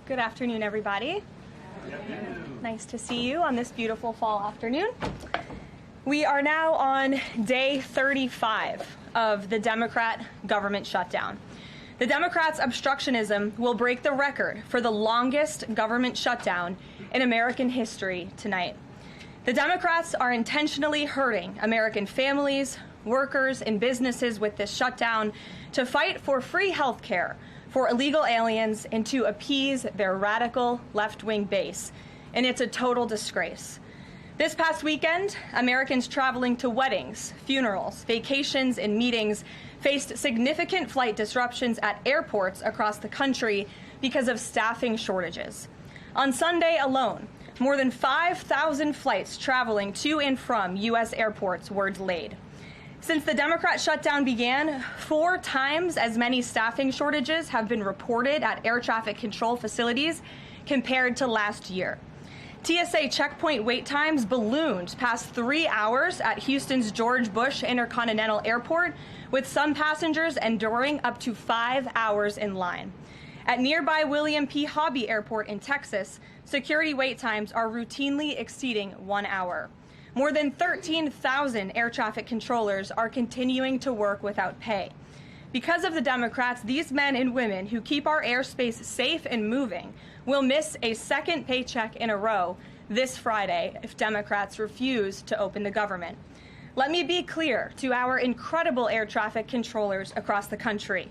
Good afternoon, everybody. Nice to see you on this beautiful fall afternoon. We are now on day 35 of the Democrat government shutdown. The Democrats' obstructionism will break the record for the longest government shutdown in American history tonight. The Democrats are intentionally hurting American families, workers, and businesses with this shutdown to fight for free health care for illegal aliens and to appease their radical left-wing base. And it's a total disgrace. This past weekend, Americans traveling to weddings, funerals, vacations, and meetings faced significant flight disruptions at airports across the country because of staffing shortages. On Sunday alone, more than 5,000 flights traveling to and from U.S. airports were delayed. Since the Democrat shutdown began, 4 times as many staffing shortages have been reported at air traffic control facilities compared to last year. TSA checkpoint wait times ballooned past 3 hours at Houston's George Bush Intercontinental Airport, with some passengers enduring up to 5 hours in line. At nearby William P. Hobby Airport in Texas, security wait times are routinely exceeding 1 hour. More than 13,000 air traffic controllers are continuing to work without pay. Because of the Democrats, these men and women who keep our airspace safe and moving will miss a second paycheck in a row this Friday if Democrats refuse to open the government. Let me be clear to our incredible air traffic controllers across the country.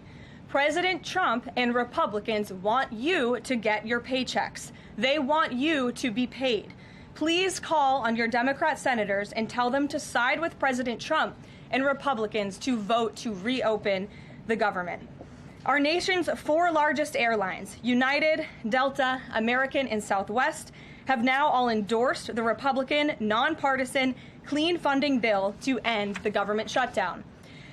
President Trump and Republicans want you to get your paychecks. They want you to be paid. Please call on your Democrat senators and tell them to side with President Trump and Republicans to vote to reopen the government. Our nation's 4 largest airlines, United, Delta, American, and Southwest, have now all endorsed the Republican, nonpartisan, clean funding bill to end the government shutdown.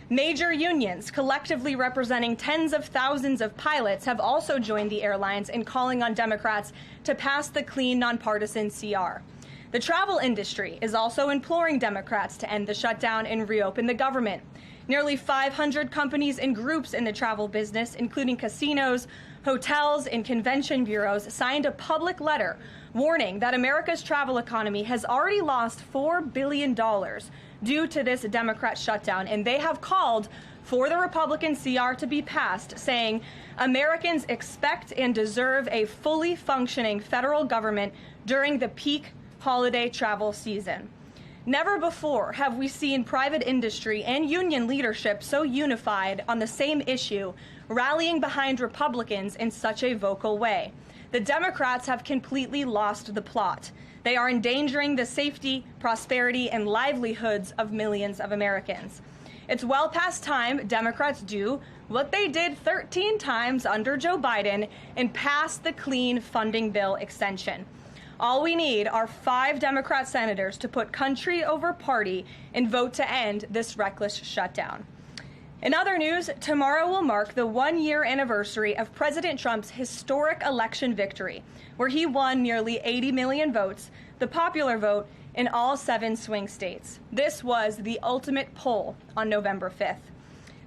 Major unions, collectively representing tens of thousands of pilots, have also joined the airlines in calling on Democrats to pass the clean, nonpartisan CR. The travel industry is also imploring Democrats to end the shutdown and reopen the government. Nearly 500 companies and groups in the travel business, including casinos, hotels, and convention bureaus, signed a public letter warning that America's travel economy has already lost $4 billion due to this Democrat shutdown, and they have called for the Republican CR to be passed, saying Americans expect and deserve a fully functioning federal government during the peak holiday travel season. Never before have we seen private industry and union leadership so unified on the same issue, rallying behind Republicans in such a vocal way. The Democrats have completely lost the plot. They are endangering the safety, prosperity, and livelihoods of millions of Americans. It's well past time Democrats do what they did 13 times under Joe Biden and pass the clean funding bill extension. All we need are 5 Democrat senators to put country over party and vote to end this reckless shutdown. In other news, tomorrow will mark the 1-year anniversary of President Trump's historic election victory, where he won nearly 80 million votes, the popular vote, in all 7 swing states. This was the ultimate poll on November 5th.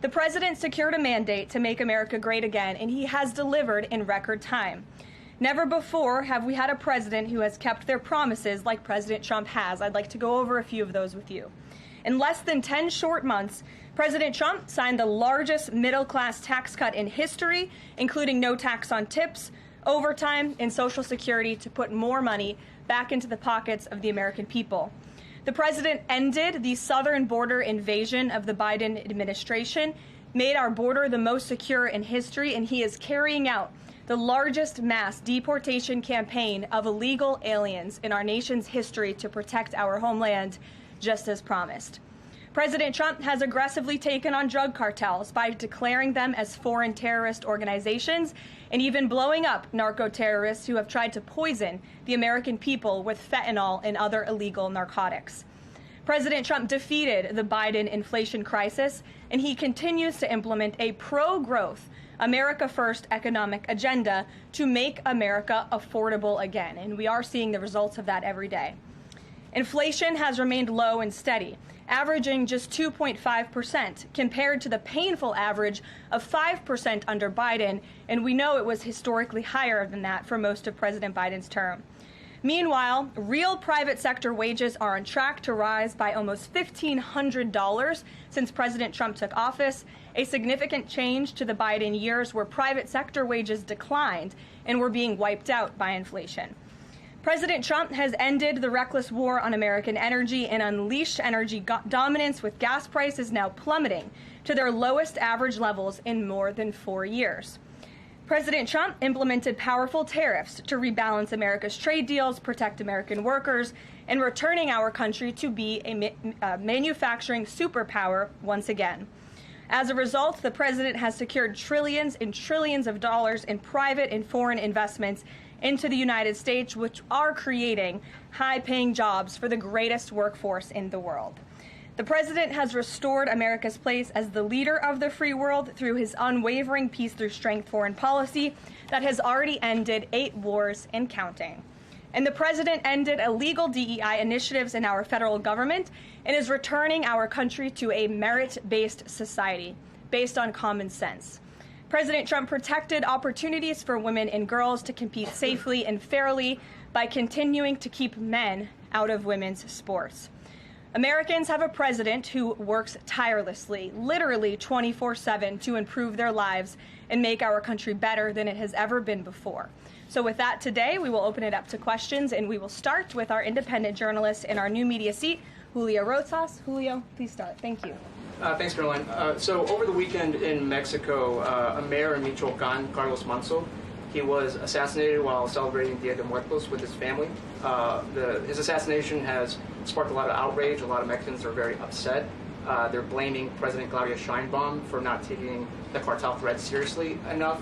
The president secured a mandate to make America great again, and he has delivered in record time. Never before have we had a president who has kept their promises like President Trump has. I'd like to go over a few of those with you. In less than 10 short months, President Trump signed the largest middle-class tax cut in history, including no tax on tips, overtime, and Social Security to put more money back into the pockets of the American people. The president ended the southern border invasion of the Biden administration, made our border the most secure in history, and he is carrying out the largest mass deportation campaign of illegal aliens in our nation's history to protect our homeland, just as promised. President Trump has aggressively taken on drug cartels by declaring them as foreign terrorist organizations and even blowing up narco-terrorists who have tried to poison the American people with fentanyl and other illegal narcotics. President Trump defeated the Biden inflation crisis, and he continues to implement a pro-growth, America First economic agenda to make America affordable again, and we are seeing the results of that every day. Inflation has remained low and steady, averaging just 2.5% compared to the painful average of 5% under Biden, and we know it was historically higher than that for most of President Biden's term. Meanwhile, real private sector wages are on track to rise by almost $1,500 since President Trump took office, a significant change to the Biden years where private sector wages declined and were being wiped out by inflation. President Trump has ended the reckless war on American energy and unleashed energy dominance, with gas prices now plummeting to their lowest average levels in more than 4 years. President Trump implemented powerful tariffs to rebalance America's trade deals, protect American workers, and returning our country to be a manufacturing superpower once again. As a result, the president has secured trillions and trillions of dollars in private and foreign investments into the United States, which are creating high-paying jobs for the greatest workforce in the world. The president has restored America's place as the leader of the free world through his unwavering peace through strength foreign policy that has already ended 8 wars and counting. And the president ended illegal DEI initiatives in our federal government and is returning our country to a merit-based society based on common sense. President Trump protected opportunities for women and girls to compete safely and fairly by continuing to keep men out of women's sports. Americans have a president who works tirelessly, literally 24/7, to improve their lives and make our country better than it has ever been before. So with that, today we will open it up to questions, and we will start with our independent journalist in our new media seat, Julio Rosas. Julio, please start. Thank you. Thanks, Caroline. So over the weekend in Mexico, a mayor in Michoacan, Carlos Manzo, he was assassinated while celebrating Dia de Muertos with his family. His assassination has sparked a lot of outrage. A lot of Mexicans are very upset. They're blaming President Claudia Sheinbaum for not taking the cartel threat seriously enough.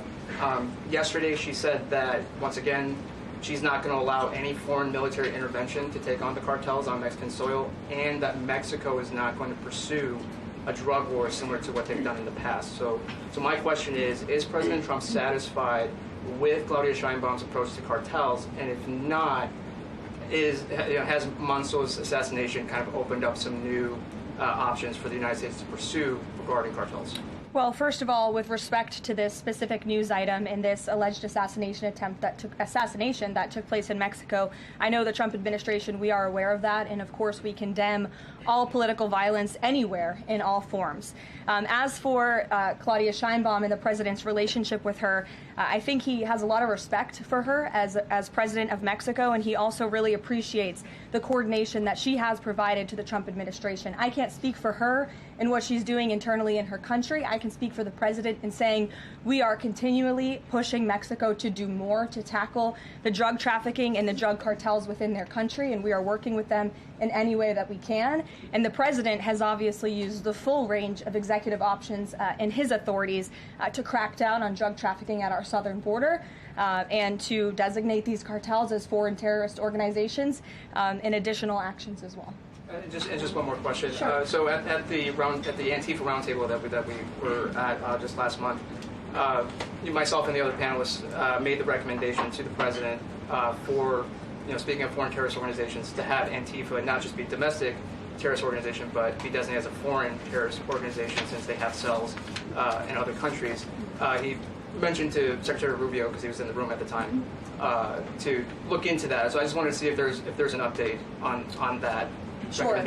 Yesterday, she said that, once again, she's not going to allow any foreign military intervention to take on the cartels on Mexican soil, and that Mexico is not going to pursue a drug war similar to what they've done in the past. So my question is President Trump satisfied with Claudia Sheinbaum's approach to cartels? And if not, has Manzo's assassination kind of opened up some new options for the United States to pursue regarding cartels? Well, first of all, with respect to this specific news item and this alleged assassination that took place in Mexico, I know the Trump administration, we are aware of that, and of course we condemn all political violence anywhere in all forms. As for Claudia Sheinbaum and the president's relationship with her, I think he has a lot of respect for her as president of Mexico, and he also really appreciates the coordination that she has provided to the Trump administration. I can't speak for her and what she's doing internally in her country. I can speak for the president in saying we are continually pushing Mexico to do more to tackle the drug trafficking and the drug cartels within their country, and we are working with them in any way that we can. And the president has obviously used the full range of executive options in his authorities to crack down on drug trafficking at our southern border and to designate these cartels as foreign terrorist organizations and additional actions as well. Just one more question. Sure. So at the Antifa roundtable that we were at just last month, myself and the other panelists made the recommendation to the president for, speaking of foreign terrorist organizations, to have Antifa not just be a domestic terrorist organization, but be designated as a foreign terrorist organization since they have cells in other countries. He mentioned to Secretary Rubio, because he was in the room at the time, to look into that. So I just wanted to see if there's an update on that. Sure.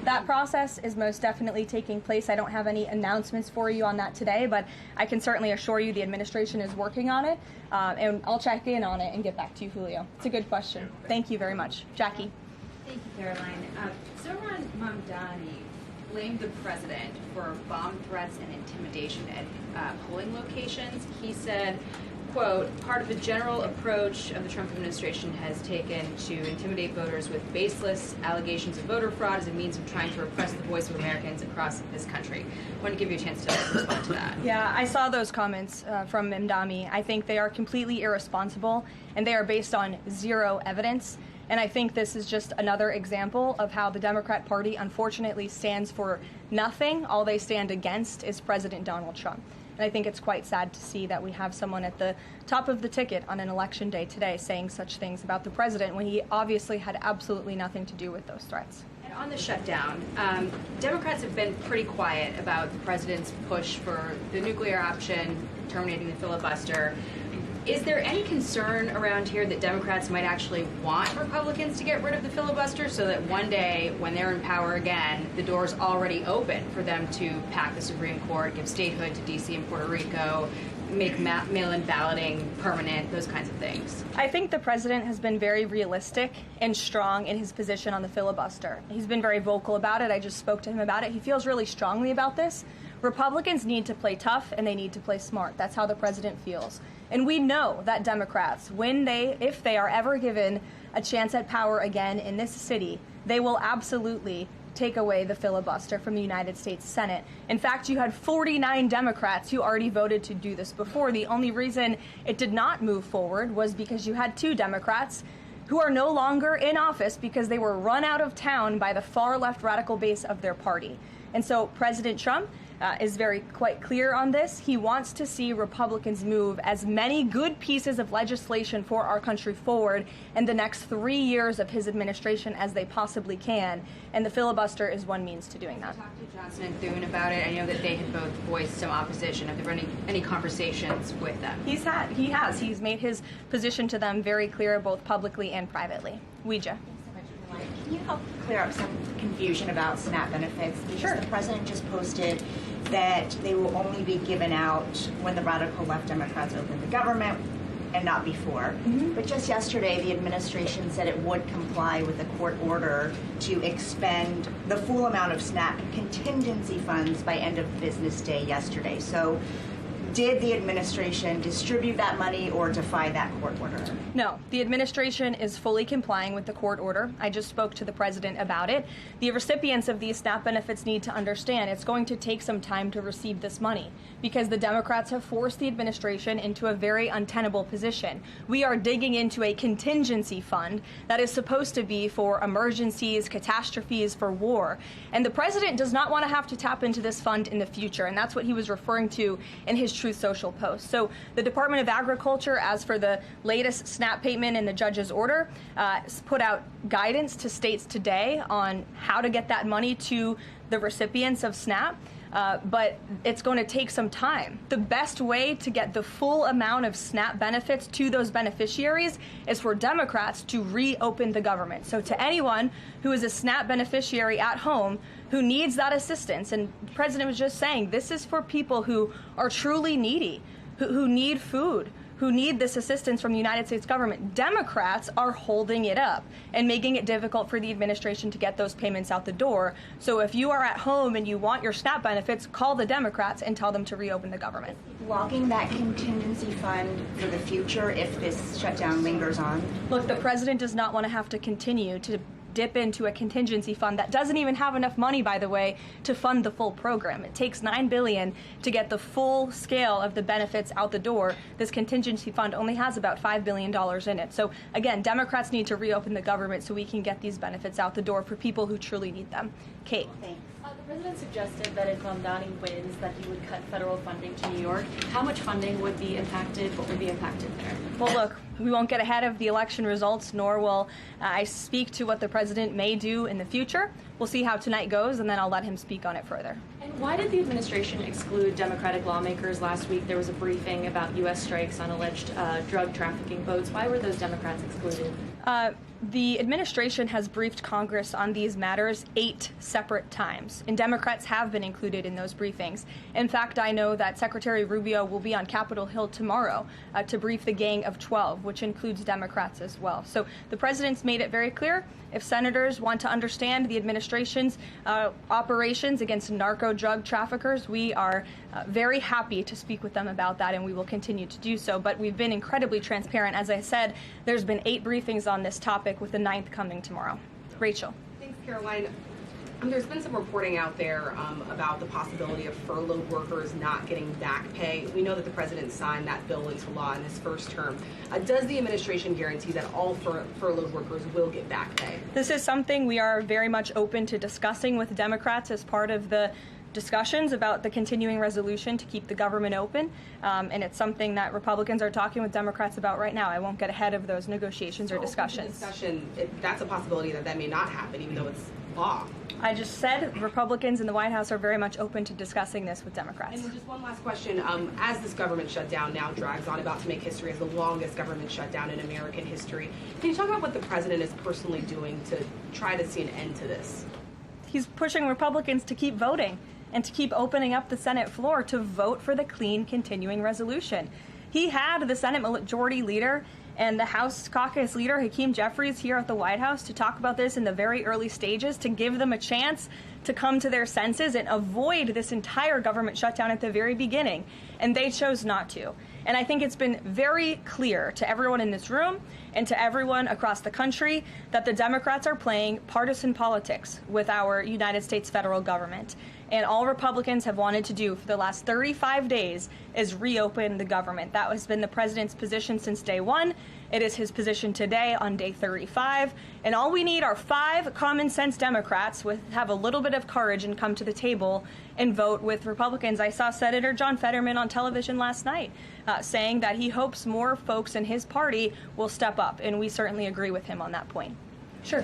That process is most definitely taking place. I don't have any announcements for you on that today, but I can certainly assure you the administration is working on it, and I'll check in on it and get back to you, Julio. It's a good question. Thank you very much. Jackie. Thank you, Caroline. Zohran Mamdani blamed the president for bomb threats and intimidation at polling locations. He said, quote, part of the general approach of the Trump administration has taken to intimidate voters with baseless allegations of voter fraud as a means of trying to repress the voice of Americans across this country. I want to give you a chance to respond to that. Yeah, I saw those comments from Mamdani. I think they are completely irresponsible, and they are based on zero evidence. And I think this is just another example of how the Democrat Party unfortunately stands for nothing. All they stand against is President Donald Trump. And I think it's quite sad to see that we have someone at the top of the ticket on an election day today saying such things about the president when he obviously had absolutely nothing to do with those threats. And on the shutdown, Democrats have been pretty quiet about the president's push for the nuclear option, terminating the filibuster. Is there any concern around here that Democrats might actually want Republicans to get rid of the filibuster so that one day, when they're in power again, the door's already open for them to pack the Supreme Court, give statehood to D.C. and Puerto Rico, make mail-in balloting permanent, those kinds of things? I think the president has been very realistic and strong in his position on the filibuster. He's been very vocal about it. I just spoke to him about it. He feels really strongly about this. Republicans need to play tough and they need to play smart. That's how the president feels. And we know that Democrats, if they are ever given a chance at power again in this city, they will absolutely take away the filibuster from the United States Senate. In fact, you had 49 Democrats who already voted to do this before. The only reason it did not move forward was because you had 2 Democrats who are no longer in office because they were run out of town by the far left radical base of their party. And so President Trump is quite clear on this. He wants to see Republicans move as many good pieces of legislation for our country forward in the next 3 years of his administration as they possibly can. And the filibuster is one means to doing that. Talk to Johnson and Thune about it. I know that they had both voiced some opposition. Have there been any conversations with them? He has. He's made his position to them very clear, both publicly and privately. Ouija. Can you help clear up some confusion about SNAP benefits? Because Sure. The president just posted that they will only be given out when the radical left Democrats open the government and not before. Mm-hmm. But just yesterday, the administration said it would comply with a court order to expend the full amount of SNAP contingency funds by end of business day yesterday. So did the administration distribute that money or defy that court order? No, the administration is fully complying with the court order. I just spoke to the president about it. The recipients of these SNAP benefits need to understand it's going to take some time to receive this money because the Democrats have forced the administration into a very untenable position. We are digging into a contingency fund that is supposed to be for emergencies, catastrophes, for war. And the president does not want to have to tap into this fund in the future, and that's what he was referring to in his Truth Social post. So the Department of Agriculture, as for the latest SNAP payment in the judge's order, put out guidance to states today on how to get that money to the recipients of SNAP. But it's going to take some time. The best way to get the full amount of SNAP benefits to those beneficiaries is for Democrats to reopen the government. So to anyone who is a SNAP beneficiary at home who needs that assistance, and the president was just saying, this is for people who are truly needy, who need food, who need this assistance from the United States government. Democrats are holding it up and making it difficult for the administration to get those payments out the door. So if you are at home and you want your SNAP benefits, call the Democrats and tell them to reopen the government. Blocking that contingency fund for the future if this shutdown lingers on? Look, the president does not want to have to continue to dip into a contingency fund that doesn't even have enough money, by the way, to fund the full program. It takes $9 billion to get the full scale of the benefits out the door. This contingency fund only has about $5 billion in it. So again, Democrats need to reopen the government so we can get these benefits out the door for people who truly need them. Kate. Thanks. The president suggested that if Mamdani wins, that he would cut federal funding to New York. How much funding would be impacted? What would be impacted there? Well, look, we won't get ahead of the election results, nor will I speak to what the president may do in the future. We'll see how tonight goes, and then I'll let him speak on it further. And why did the administration exclude Democratic lawmakers last week? There was a briefing about U.S. strikes on alleged drug trafficking boats. Why were those Democrats excluded? The administration has briefed Congress on these matters 8 separate times, and Democrats have been included in those briefings. In fact, I know that Secretary Rubio will be on Capitol Hill tomorrow to brief the Gang of 12, which includes Democrats as well. So the president's made it very clear, if senators want to understand the administration's operations against narco drug traffickers, we are very happy to speak with them about that, and we will continue to do so. But we've been incredibly transparent. As I said, there's been 8 briefings on this topic, with the 9th coming tomorrow. Rachel. Thanks, Caroline. There's been some reporting out there about the possibility of furloughed workers not getting back pay. We know that the president signed that bill into law in his first term. Does the administration guarantee that all furloughed workers will get back pay? This is something we are very much open to discussing with Democrats as part of the discussions about the continuing resolution to keep the government open, and it's something that Republicans are talking with Democrats about right now. I won't get ahead of those negotiations or discussions. That's a possibility that may not happen, even though it's law. I just said Republicans in the White House are very much open to discussing this with Democrats. And just one last question. As this government shutdown now drags on, about to make history as the longest government shutdown in American history, can you talk about what the president is personally doing to try to see an end to this? He's pushing Republicans to keep voting and to keep opening up the Senate floor to vote for the clean continuing resolution. He had the Senate Majority Leader and the House Caucus Leader, Hakeem Jeffries, here at the White House to talk about this in the very early stages, to give them a chance to come to their senses and avoid this entire government shutdown at the very beginning. And they chose not to. And I think it's been very clear to everyone in this room and to everyone across the country that the Democrats are playing partisan politics with our United States federal government. And all Republicans have wanted to do for the last 35 days is reopen the government. That has been the president's position since day one. It is his position today on day 35. And all we need are 5 common sense Democrats with have a little bit of courage and come to the table and vote with Republicans. I saw Senator John Fetterman on television last night saying that he hopes more folks in his party will step up. And we certainly agree with him on that point. Sure.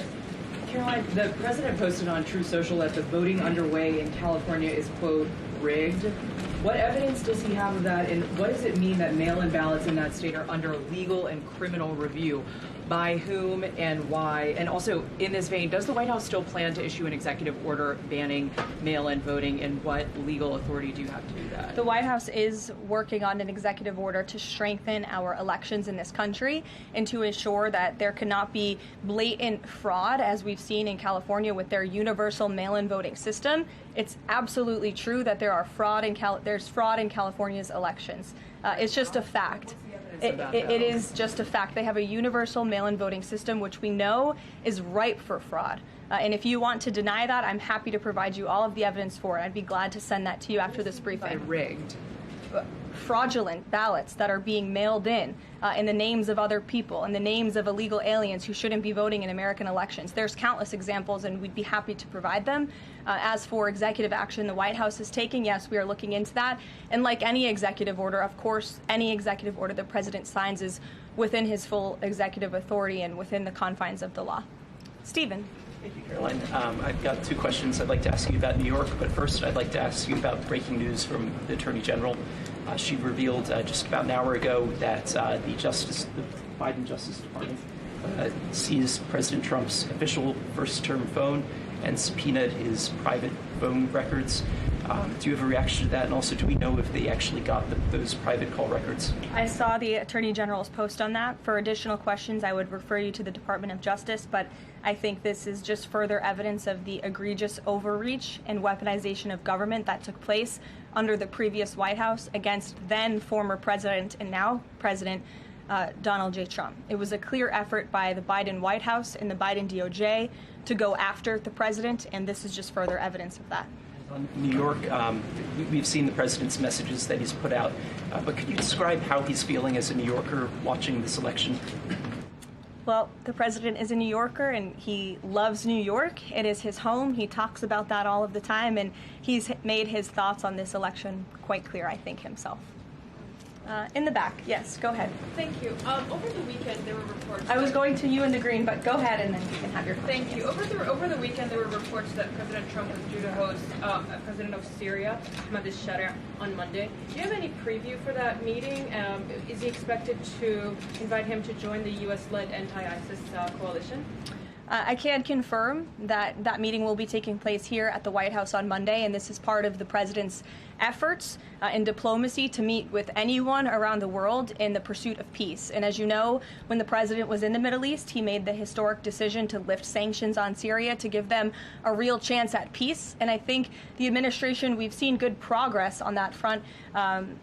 Karoline, the president posted on True Social that the voting underway in California is, quote, rigged. What evidence does he have of that, and what does it mean that mail-in ballots in that state are under legal and criminal review? By whom and why? And also, in this vein, does the White House still plan to issue an executive order banning mail-in voting, and what legal authority do you have to do that? The White House is working on an executive order to strengthen our elections in this country and to ensure that there cannot be blatant fraud, as we've seen in California with their universal mail-in voting system. It's absolutely true that there's fraud in California's elections. It's just a fact. It is just a fact. They have a universal mail-in voting system, which we know is ripe for fraud. And if you want to deny that, I'm happy to provide you all of the evidence for it. I'd be glad to send that to you after this briefing. Rigged. Fraudulent ballots that are being mailed in the names of other people, in the names of illegal aliens who shouldn't be voting in American elections. There's countless examples, and we'd be happy to provide them. As for executive action the White House is taking, yes, we are looking into that. And like any executive order, of course, any executive order the president signs is within his full executive authority and within the confines of the law. Stephen. Thank you, Caroline. I've got 2 questions I'd like to ask you about New York, but first I'd like to ask you about breaking news from the Attorney General. She revealed just about an hour ago that the Biden Justice Department seized President Trump's official first-term phone and subpoenaed his private phone records. Do you have a reaction to that? And also, do we know if they actually got those private call records? I saw the Attorney General's post on that. For additional questions, I would refer you to the Department of Justice, but I think this is just further evidence of the egregious overreach and weaponization of government that took place under the previous White House against then former President and now President Donald J. Trump. It was a clear effort by the Biden White House and the Biden DOJ to go after the president, and this is just further evidence of that. On New York, we've seen the president's messages that he's put out, but could you describe how he's feeling as a New Yorker watching this election? Well, the president is a New Yorker, and he loves New York. It is his home. He talks about that all of the time, and he's made his thoughts on this election quite clear, I think, himself. In the back, yes, go ahead. Thank you. Over the weekend, there were reports. I was going to you in the green, but go ahead and then you can have your question. Thank you. Over the weekend, there were reports that President Trump was due to host President of Syria, Ahmed al-Sharia, on Monday. Do you have any preview for that meeting? Is he expected to invite him to join the U.S.-led anti-ISIS coalition? I can confirm that that meeting will be taking place here at the White House on Monday, and this is part of the president's efforts in diplomacy to meet with anyone around the world in the pursuit of peace. And as you know, when the president was in the Middle East, he made the historic decision to lift sanctions on Syria to give them a real chance at peace. And I think the administration, we've seen good progress on that front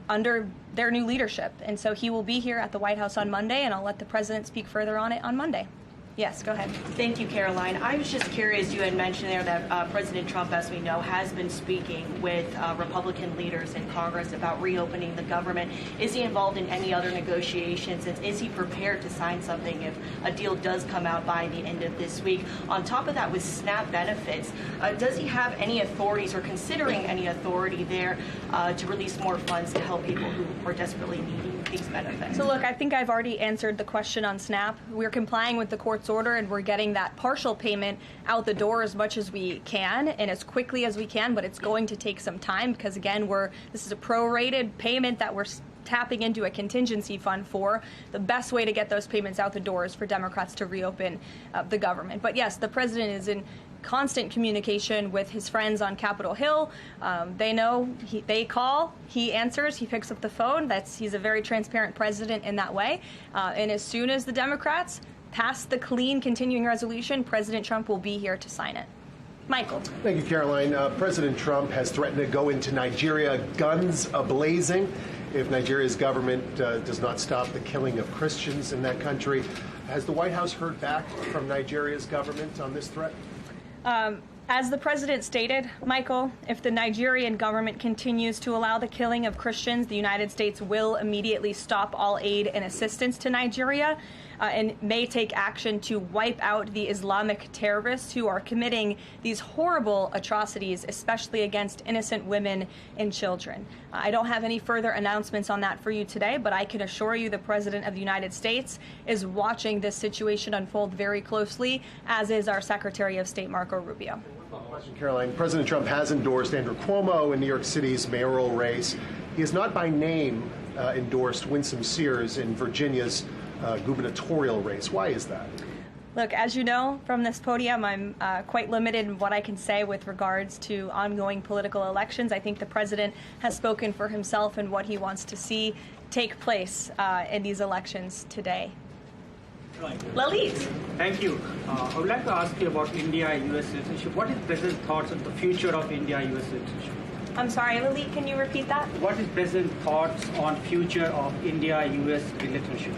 under their new leadership. And so he will be here at the White House on Monday, and I'll let the president speak further on it on Monday. Yes, go ahead. Thank you, Caroline. I was just curious, you had mentioned there that President Trump, as we know, has been speaking with Republican leaders in Congress about reopening the government. Is he involved in any other negotiations? And is he prepared to sign something if a deal does come out by the end of this week? On top of that, with SNAP benefits, does he have any authorities or considering any authority there to release more funds to help people who are desperately needing these benefits? So look, I think I've already answered the question on SNAP. We're complying with the court's order, and we're getting that partial payment out the door as much as we can and as quickly as we can, but it's going to take some time because, again, this is a prorated payment that we're tapping into a contingency fund for. The best way to get those payments out the door is for Democrats to reopen the government. But yes, the president is in constant communication with his friends on Capitol Hill. They know, they call, he answers, he picks up the phone. He's a very transparent president in that way. And as soon as the Democrats pass the clean continuing resolution, President Trump will be here to sign it. Michael. Thank you, Caroline. President Trump has threatened to go into Nigeria guns a-blazing if Nigeria's government does not stop the killing of Christians in that country. Has the White House heard back from Nigeria's government on this threat? As the president stated, Michael, if the Nigerian government continues to allow the killing of Christians, the United States will immediately stop all aid and assistance to Nigeria and may take action to wipe out the Islamic terrorists who are committing these horrible atrocities, especially against innocent women and children. I don't have any further announcements on that for you today, but I can assure you the President of the United States is watching this situation unfold very closely, as is our Secretary of State, Marco Rubio. Question, Caroline. President Trump has endorsed Andrew Cuomo in New York City's mayoral race. He has not by name endorsed Winsome Sears in Virginia's gubernatorial race. Why is that? Look, as you know from this podium, I'm quite limited in what I can say with regards to ongoing political elections. I think the president has spoken for himself and what he wants to see take place in these elections today. Lalit. Thank you. I would like to ask you about India-U.S. relationship. What is President's thoughts on the future of India-U.S. relationship? I'm sorry, Lalit, can you repeat that? What is President's thoughts on future of India-U.S. relationship?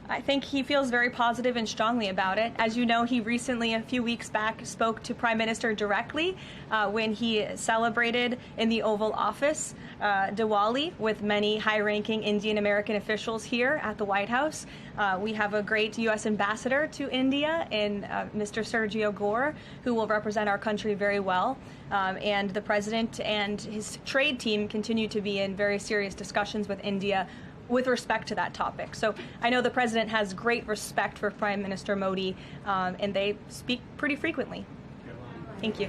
I think he feels very positive and strongly about it. As you know, he recently, a few weeks back, spoke to Prime Minister directly when he celebrated in the Oval Office Diwali with many high-ranking Indian American officials here at the White House. We have a great U.S. ambassador to India in Mr. Sergio Gore, who will represent our country very well. And the president and his trade team continue to be in very serious discussions with India with respect to that topic. So I know the president has great respect for Prime Minister Modi, and they speak pretty frequently. Thank you.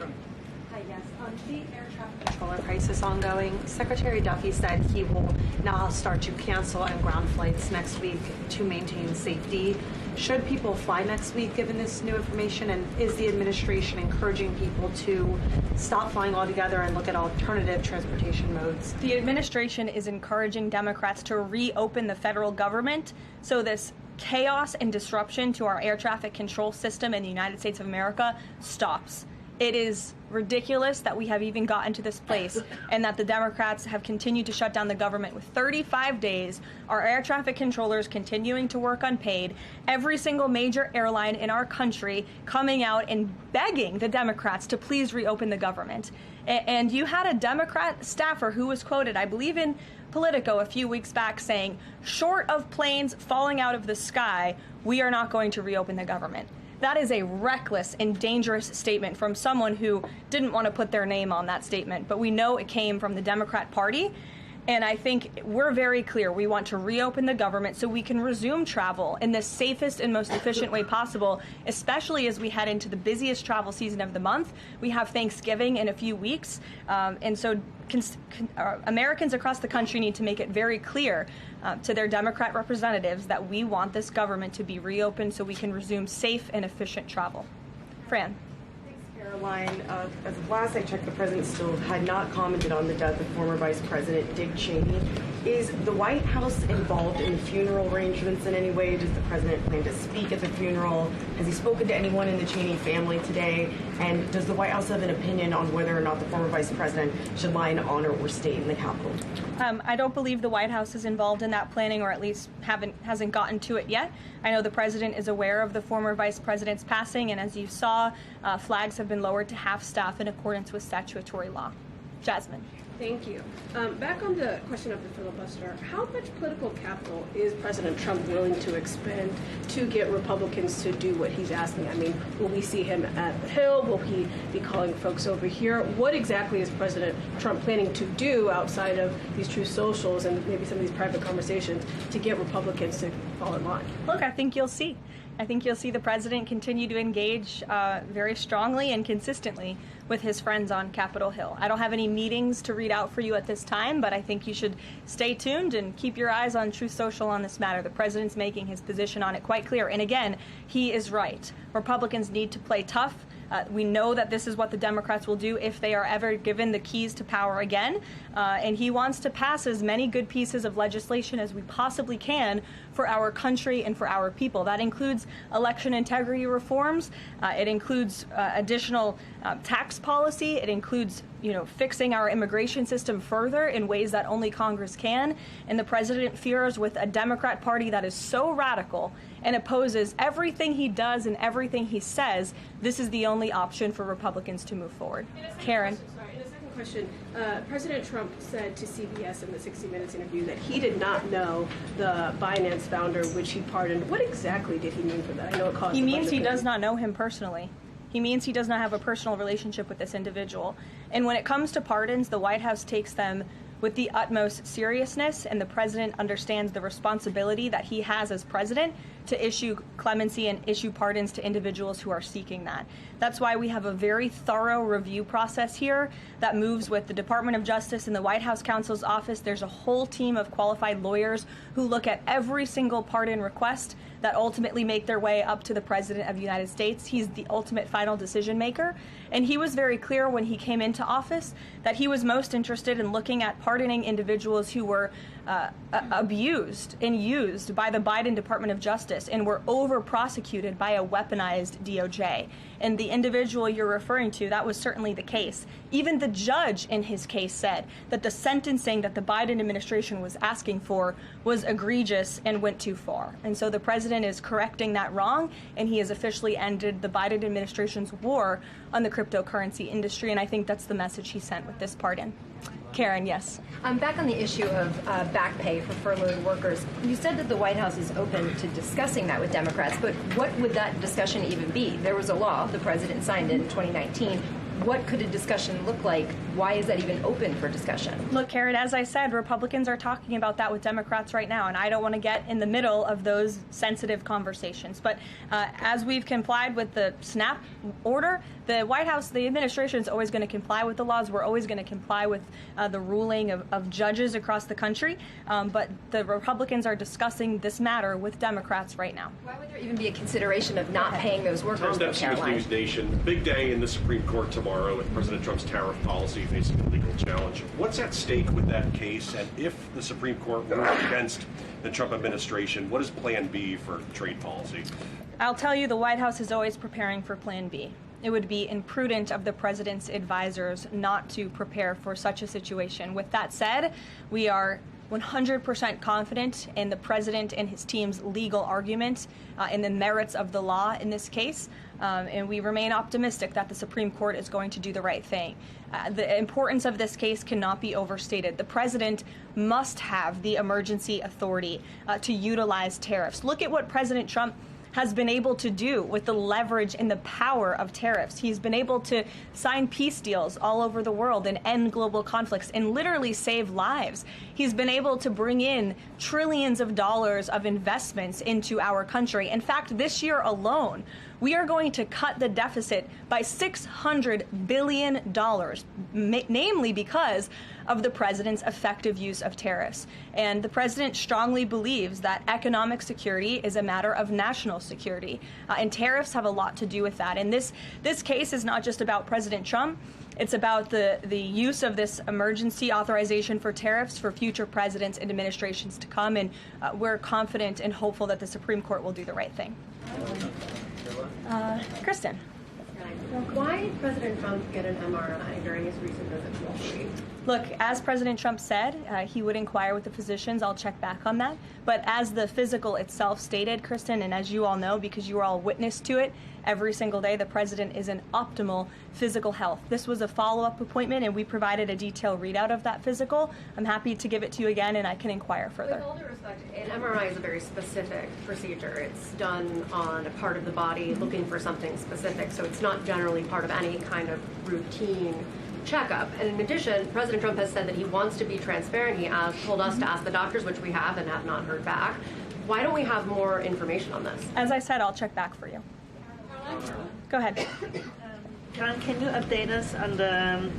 Hi, yes. On the air traffic controller crisis ongoing, Secretary Duffy said he will now start to cancel and ground flights next week to maintain safety. Should people fly next week given this new information, and is the administration encouraging people to stop flying altogether and look at alternative transportation modes? The administration is encouraging Democrats to reopen the federal government so this chaos and disruption to our air traffic control system in the United States of America stops. It is ridiculous that we have even gotten to this place and that the Democrats have continued to shut down the government with 35 days, our air traffic controllers continuing to work unpaid, every single major airline in our country coming out and begging the Democrats to please reopen the government. And you had a Democrat staffer who was quoted, I believe in Politico a few weeks back, saying, short of planes falling out of the sky, we are not going to reopen the government. That is a reckless and dangerous statement from someone who didn't want to put their name on that statement, but we know it came from the Democrat Party. And I think we're very clear. We want to reopen the government so we can resume travel in the safest and most efficient way possible, especially as we head into the busiest travel season of the month. We have Thanksgiving in a few weeks. And so Americans across the country need to make it very clear to their Democrat representatives that we want this government to be reopened so we can resume safe and efficient travel. Fran. Caroline, as of last I checked, the president still had not commented on the death of former Vice President Dick Cheney. Is the White House involved in the funeral arrangements in any way? Does the president plan to speak at the funeral? Has he spoken to anyone in the Cheney family today? And does the White House have an opinion on whether or not the former vice president should lie in honor or state in the Capitol? I don't believe the White House is involved in that planning, or at least hasn't gotten to it yet. I know the president is aware of the former vice president's passing, and as you saw, flags have been lowered to half staff in accordance with statutory law. Jasmine. Thank you. Back on the question of the filibuster, how much political capital is President Trump willing to expend to get Republicans to do what he's asking? I mean, will we see him at the Hill? Will he be calling folks over here? What exactly is President Trump planning to do outside of these true socials and maybe some of these private conversations to get Republicans to fall in line? Look, I think you'll see. I think you'll see the president continue to engage very strongly and consistently with his friends on Capitol Hill. I don't have any meetings to read out for you at this time, but I think you should stay tuned and keep your eyes on Truth Social on this matter. The president's making his position on it quite clear. And again, he is right. Republicans need to play tough. We know that this is what the Democrats will do if they are ever given the keys to power again. And he wants to pass as many good pieces of legislation as we possibly can for our country and for our people. That includes election integrity reforms. It includes additional tax policy. It includes, fixing our immigration system further in ways that only Congress can. And the president fears with a Democrat Party that is so radical and opposes everything he does and everything he says, this is the only option for Republicans to move forward. Karen. In a second question, President Trump said to CBS in the 60 Minutes interview that he did not know the Binance founder, which he pardoned. What exactly did he mean for that? I know it caused He means he does not know him personally. He means he does not have a personal relationship with this individual. And when it comes to pardons, the White House takes them with the utmost seriousness, and the president understands the responsibility that he has as president to issue clemency and issue pardons to individuals who are seeking that. That's why we have a very thorough review process here that moves with the Department of Justice and the White House counsel's office. There's a whole team of qualified lawyers who look at every single pardon request that ultimately make their way up to the President of the United States. He's the ultimate final decision maker. And he was very clear when he came into office that he was most interested in looking at pardoning individuals who were abused and used by the Biden Department of Justice and were over-prosecuted by a weaponized DOJ. And the individual you're referring to, that was certainly the case. Even the judge in his case said that the sentencing that the Biden administration was asking for was egregious and went too far. And so the president is correcting that wrong, and he has officially ended the Biden administration's war on the cryptocurrency industry, and I think that's the message he sent with this pardon. Karen, yes. Back on the issue of back pay for furloughed workers, you said that the White House is open to discussing that with Democrats, but what would that discussion even be? There was a law, the president signed it in 2019. What could a discussion look like? Why is that even open for discussion? Look, Karen, as I said, Republicans are talking about that with Democrats right now, and I don't want to get in the middle of those sensitive conversations. But as we've complied with the SNAP order, the White House, the administration is always going to comply with the laws. We're always going to comply with the ruling of judges across the country. But the Republicans are discussing this matter with Democrats right now. Why would there even be a consideration of not paying those workers? News Nation. Big day in the Supreme Court tomorrow with President Trump's tariff policy facing a legal challenge. What's at stake with that case? And if the Supreme Court rules against the Trump administration, what is Plan B for trade policy? I'll tell you, the White House is always preparing for Plan B. It would be imprudent of the president's advisors not to prepare for such a situation. With that said, we are 100% confident in the president and his team's legal argument in the merits of the law in this case, and we remain optimistic that the Supreme Court is going to do the right thing. The importance of this case cannot be overstated. The president must have the emergency authority to utilize tariffs. Look at what President Trump has been able to do with the leverage and the power of tariffs. He's been able to sign peace deals all over the world and end global conflicts and literally save lives. He's been able to bring in trillions of dollars of investments into our country. In fact, this year alone, we are going to cut the deficit by $600 billion, namely because of the president's effective use of tariffs. And the president strongly believes that economic security is a matter of national security, and tariffs have a lot to do with that. And this case is not just about President Trump. It's about the use of this emergency authorization for tariffs for future presidents and administrations to come, and we're confident and hopeful that the Supreme Court will do the right thing. Kristen. Why did President Trump get an MRI during his recent visit to Wall Street? Look, as President Trump said, he would inquire with the physicians. I'll check back on that. But as the physical itself stated, Kristen, and as you all know, because you were all witness to it, every single day the president is in optimal physical health. This was a follow-up appointment, and we provided a detailed readout of that physical. I'm happy to give it to you again, and I can inquire further. With all due respect, an MRI is a very specific procedure. It's done on a part of the body looking for something specific, so it's not generally part of any kind of routine checkup. And in addition, President Trump has said that he wants to be transparent. He told us to ask the doctors, which we have and have not heard back. Why don't we have more information on this? As I said, I'll check back for you. Go ahead. Karoline, can you update us on the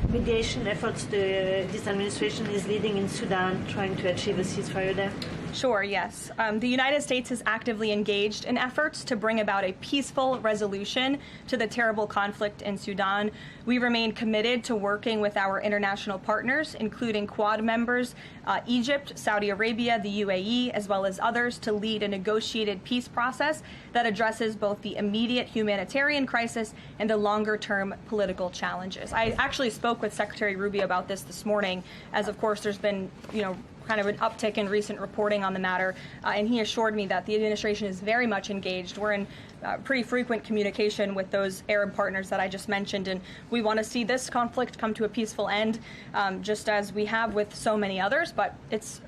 mediation efforts this administration is leading in Sudan, trying to achieve a ceasefire there? Sure, yes. The United States is actively engaged in efforts to bring about a peaceful resolution to the terrible conflict in Sudan. We remain committed to working with our international partners, including Quad members, Egypt, Saudi Arabia, the UAE, as well as others, to lead a negotiated peace process that addresses both the immediate humanitarian crisis and the longer-term political challenges. I actually spoke with Secretary Rubio about this morning, as of course there's been, kind of an uptick in recent reporting on the matter, and he assured me that the administration is very much engaged. We're in pretty frequent communication with those Arab partners that I just mentioned, and we want to see this conflict come to a peaceful end, just as we have with so many others, but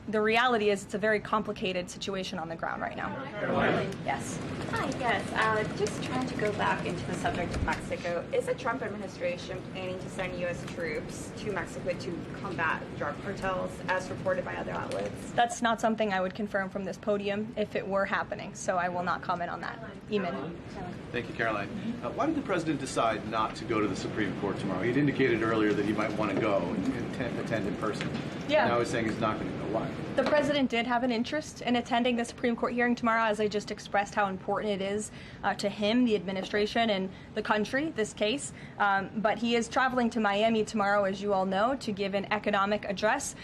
the reality is it's a very complicated situation on the ground right now. Yes. Hi, yes. Just trying to go back into the subject of Mexico. Is the Trump administration planning to send U.S. troops to Mexico to combat drug cartels, as reported by other outlets? That's not something I would confirm from this podium if it were happening, so I will not comment on that. Eamon. Thank you, Karoline. Why did the president decide not to go to the Supreme Court tomorrow? He had indicated earlier that he might want to go and attend in person. Yeah. Now he's saying he's not going to go. Why? The president did have an interest in attending the Supreme Court hearing tomorrow, as I just expressed how important it is to him, the administration, and the country, this case. But he is traveling to Miami tomorrow, as you all know, to give an economic address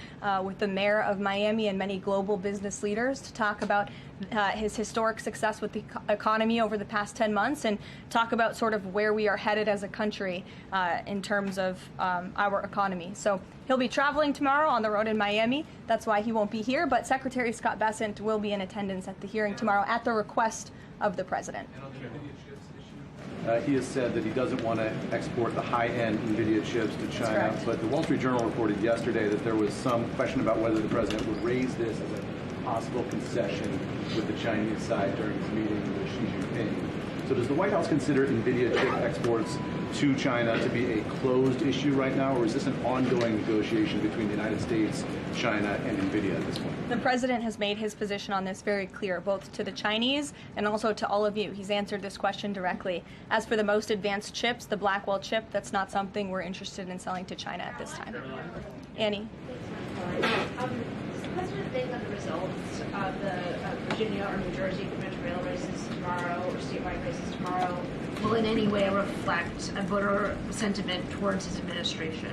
with the mayor of Miami and many global business leaders to talk about his historic success with the economy over the past 10 months and talk about sort of where we are headed as a country in terms of our economy. So he'll be traveling tomorrow on the road in Miami. That's why he won't be here. But Secretary Scott Bessent will be in attendance at the hearing tomorrow at the request of the president. He has said that he doesn't want to export the high-end NVIDIA chips to China. But the Wall Street Journal reported yesterday that there was some question about whether the president would raise this as a possible concession with the Chinese side during his meeting with Xi Jinping. So does the White House consider NVIDIA chip exports to China to be a closed issue right now, or is this an ongoing negotiation between the United States, China, and NVIDIA at this point? The president has made his position on this very clear, both to the Chinese and also to all of you. He's answered this question directly. As for the most advanced chips, the Blackwell chip, that's not something we're interested in selling to China at this time. Annie. Does the president think that the results of the Virginia or New Jersey gubernatorial races tomorrow or statewide races tomorrow will in any way reflect a voter sentiment towards his administration?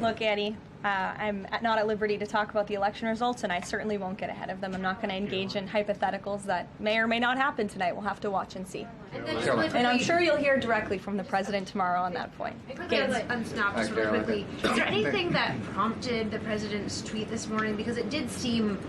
Look, Annie, I'm not at liberty to talk about the election results, and I certainly won't get ahead of them. I'm not going to engage in hypotheticals that may or may not happen tonight. We'll have to watch and see. And I'm sure you'll hear directly from the president tomorrow on that point. On Snap, just really quickly, is there anything that prompted the president's tweet this morning? Because it did seem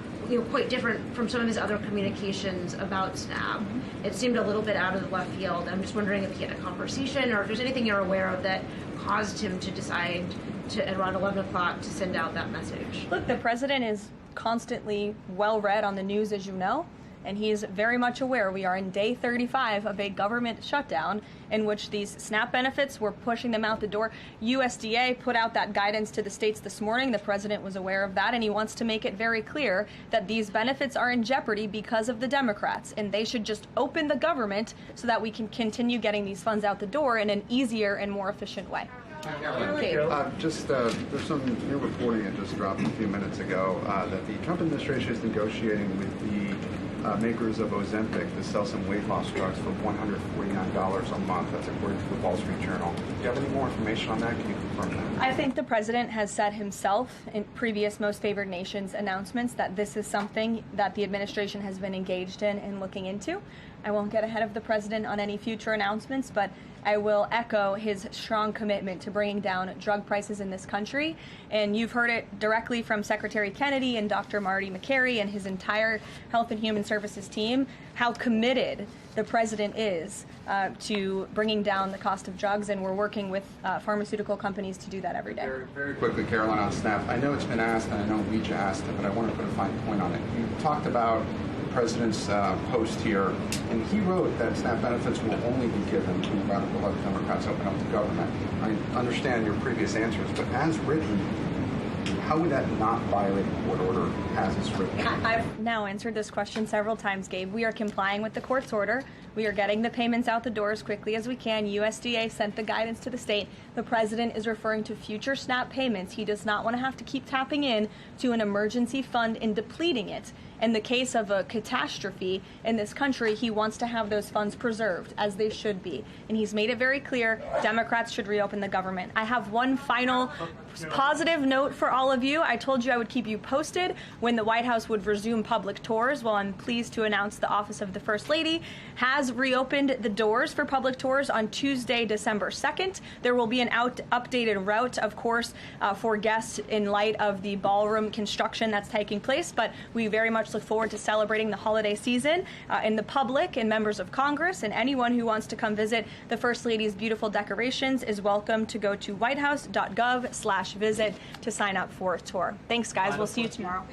quite different from some of his other communications about Snap. It seemed a little bit out of the left field. I'm just wondering if he had a conversation or if there's anything you're aware of that caused him to decide to, at around 11 o'clock, to send out that message. Look, the president is constantly well read on the news, as you know. And he is very much aware we are in day 35 of a government shutdown in which these SNAP benefits, we're pushing them out the door. USDA put out that guidance to the states this morning. The president was aware of that, and he wants to make it very clear that these benefits are in jeopardy because of the Democrats, and they should just open the government so that we can continue getting these funds out the door in an easier and more efficient way. There's some new reporting that just dropped a few minutes ago that the Trump administration is negotiating with the makers of Ozempic to sell some weight loss drugs for $149 a month. That's according to the Wall Street Journal. Do you have any more information on that? Can you confirm that? I think the president has said himself in previous Most Favored Nations announcements that this is something that the administration has been engaged in and looking into. I won't get ahead of the president on any future announcements, but I will echo his strong commitment to bringing down drug prices in this country. And you've heard it directly from Secretary Kennedy and Dr. Marty Makary and his entire Health and Human Services team, how committed the president is to bringing down the cost of drugs, and we're working with pharmaceutical companies to do that every day. Very quickly, Caroline, on SNAP. I know it's been asked, and I know we just asked it, but I want to put a fine point on it. You talked about president's post here, and he wrote that SNAP benefits will only be given when the radical left Democrats open up the government. I understand your previous answers, but as written, how would that not violate a court order as it's written? I've now answered this question several times, Gabe. We are complying with the court's order. We are getting the payments out the door as quickly as we can. USDA sent the guidance to the state. The president is referring to future SNAP payments. He does not want to have to keep tapping in to an emergency fund and depleting it. In the case of a catastrophe in this country, he wants to have those funds preserved, as they should be. And he's made it very clear Democrats should reopen the government. I have one final positive note for all of you. I told you I would keep you posted when the White House would resume public tours. Well, I'm pleased to announce the Office of the First Lady has reopened the doors for public tours on Tuesday, December 2nd. There will be an updated route, of course, for guests in light of the ballroom construction that's taking place. But we very much look forward to celebrating the holiday season. And the public and members of Congress and anyone who wants to come visit the First Lady's beautiful decorations is welcome to go to whitehouse.gov/visit to sign up for a tour. Thanks, guys. We'll see you tomorrow.